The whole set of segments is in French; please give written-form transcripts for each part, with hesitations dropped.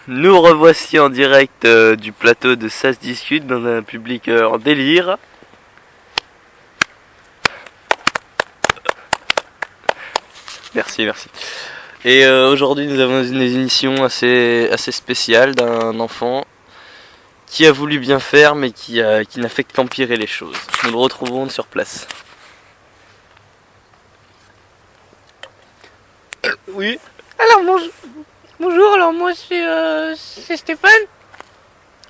Nous revoici en direct du plateau de Ça se discute dans un public en délire. Merci, merci. Et aujourd'hui nous avons une émission assez spéciale d'un enfant qui a voulu bien faire mais qui n'a fait qu'empirer les choses. Nous le retrouvons sur place. Oui. Alors bonjour, alors moi c'est Stéphane,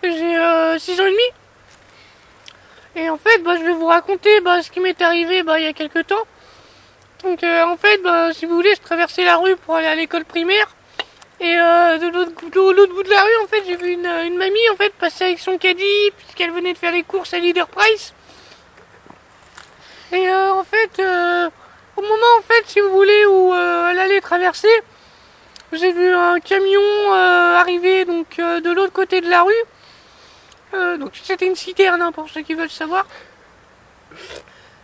j'ai 6 ans et demi. Et en fait je vais vous raconter ce qui m'est arrivé il y a quelques temps. Donc en fait si vous voulez je traversais la rue pour aller à l'école primaire. Et de l'autre bout de la rue en fait j'ai vu une mamie en fait passer avec son caddie puisqu'elle venait de faire les courses à Leader Price. Et en fait au moment en fait si vous voulez où elle allait traverser, j'ai vu un camion arriver donc de l'autre côté de la rue. Donc c'était une citerne hein, pour ceux qui veulent savoir.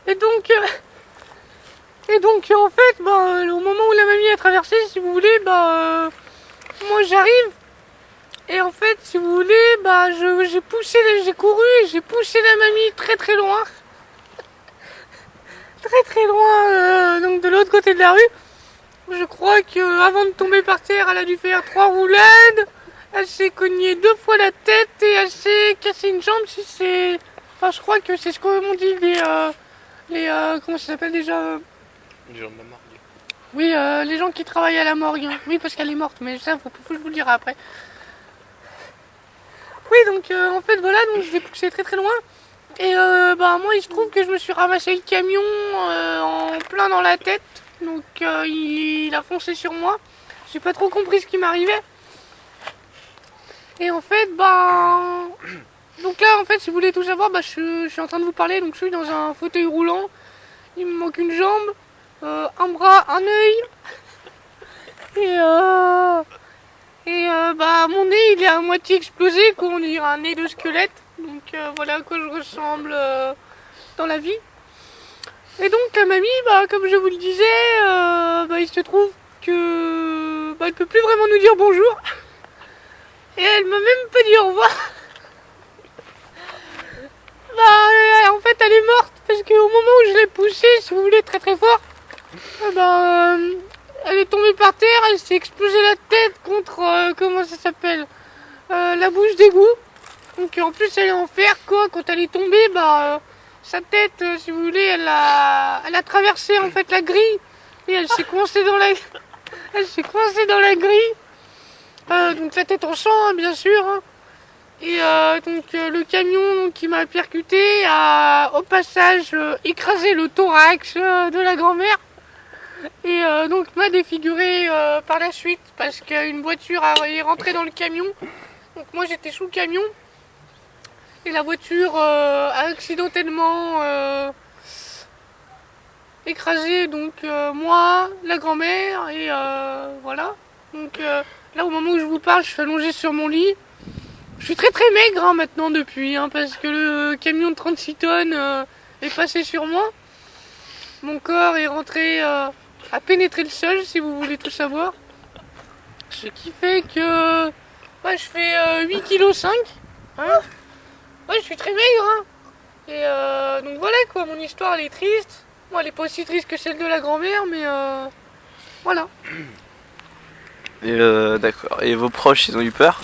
Et donc en fait au moment où la mamie a traversé, si vous voulez, moi j'arrive. Et en fait si vous voulez j'ai couru et j'ai poussé la mamie très très loin. Très très loin donc de l'autre côté de la rue. Je crois qu'avant de tomber par terre, elle a dû faire 3 roulades. Elle s'est cognée 2 fois la tête et elle s'est cassé une jambe. Je crois que c'est ce qu'ont dit les comment ça s'appelle déjà Les gens de la morgue. Oui, les gens qui travaillent à la morgue. Hein. Oui, parce qu'elle est morte, mais ça, faut que je vous le dirai après. Oui, donc en fait, voilà, donc je l'ai poussé très très loin. Et moi, il se trouve que je me suis ramassé le camion en plein dans la tête. Donc il a foncé sur moi. J'ai pas trop compris ce qui m'arrivait. Et en fait, donc là, en fait, si vous voulez tout savoir, je suis en train de vous parler. Donc je suis dans un fauteuil roulant. Il me manque une jambe, un bras, un œil. Mon nez, il est à moitié explosé, quoi. On dirait un nez de squelette. Donc voilà à quoi je ressemble dans la vie. Et donc la mamie, comme je vous le disais, il se trouve que elle peut plus vraiment nous dire bonjour. Et elle m'a même pas dit au revoir. En fait elle est morte parce qu'au moment où je l'ai poussée, si vous voulez, très très fort, elle est tombée par terre, elle s'est explosé la tête contre comment ça s'appelle, la bouche d'égout. Donc en plus elle est en fer quoi. Quand elle est tombée, sa tête, si vous voulez, elle a traversé en fait la grille et elle s'est coincée dans la grille. Donc la tête en sang hein, bien sûr. Hein. Et le camion qui m'a percuté a au passage écrasé le thorax de la grand-mère. Et donc m'a défiguré par la suite parce qu'une voiture est rentrée dans le camion. Donc moi j'étais sous le camion. Et la voiture a accidentellement écrasé donc moi, la grand-mère et voilà. Donc là au moment où je vous parle, je suis allongée sur mon lit. Je suis très très maigre hein, maintenant depuis parce que le camion de 36 tonnes est passé sur moi. Mon corps est rentré a pénétré le sol si vous voulez tout savoir. Ce qui fait que je fais 8,5 kg. Hein. Ouais, je suis très maigre, hein. Et donc voilà quoi, mon histoire elle est triste. Bon, elle est pas aussi triste que celle de la grand-mère, mais voilà. Et d'accord. Et vos proches, ils ont eu peur?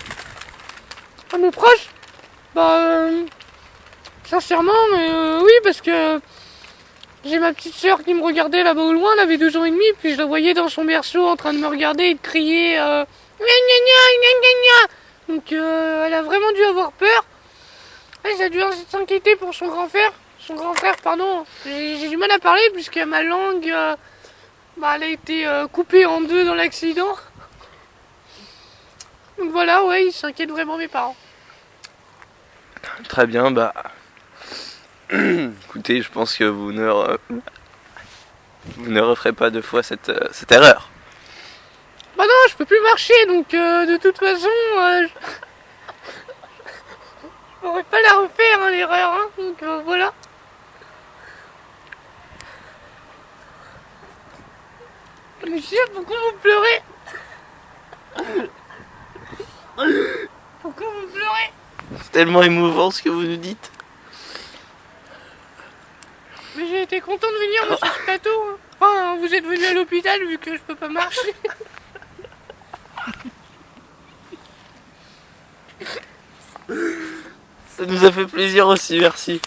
Mes proches sincèrement, oui, parce que j'ai ma petite soeur qui me regardait là-bas au loin, elle avait 2 ans et demi, puis je la voyais dans son berceau en train de me regarder et de crier gna gna gna gna gna. Donc elle a vraiment dû avoir peur. Elle a dû s'inquiéter pour son grand frère. Pardon. J'ai du mal à parler puisque ma langue elle a été coupée en 2 dans l'accident. Donc voilà, ouais, ils s'inquiètent vraiment mes parents. Très bien, écoutez, je pense que vous ne referez pas 2 fois cette erreur. Non, je peux plus marcher, donc de toute façon, je pourrais pas la refaire, hein, l'erreur, hein, donc voilà. Mais je sais pourquoi vous pleurez. C'est tellement émouvant ce que vous nous dites. Mais j'ai été content de venir sur ce plateau. Hein. Enfin, vous êtes venu à l'hôpital vu que je peux pas marcher. Ça nous a fait plaisir aussi, merci.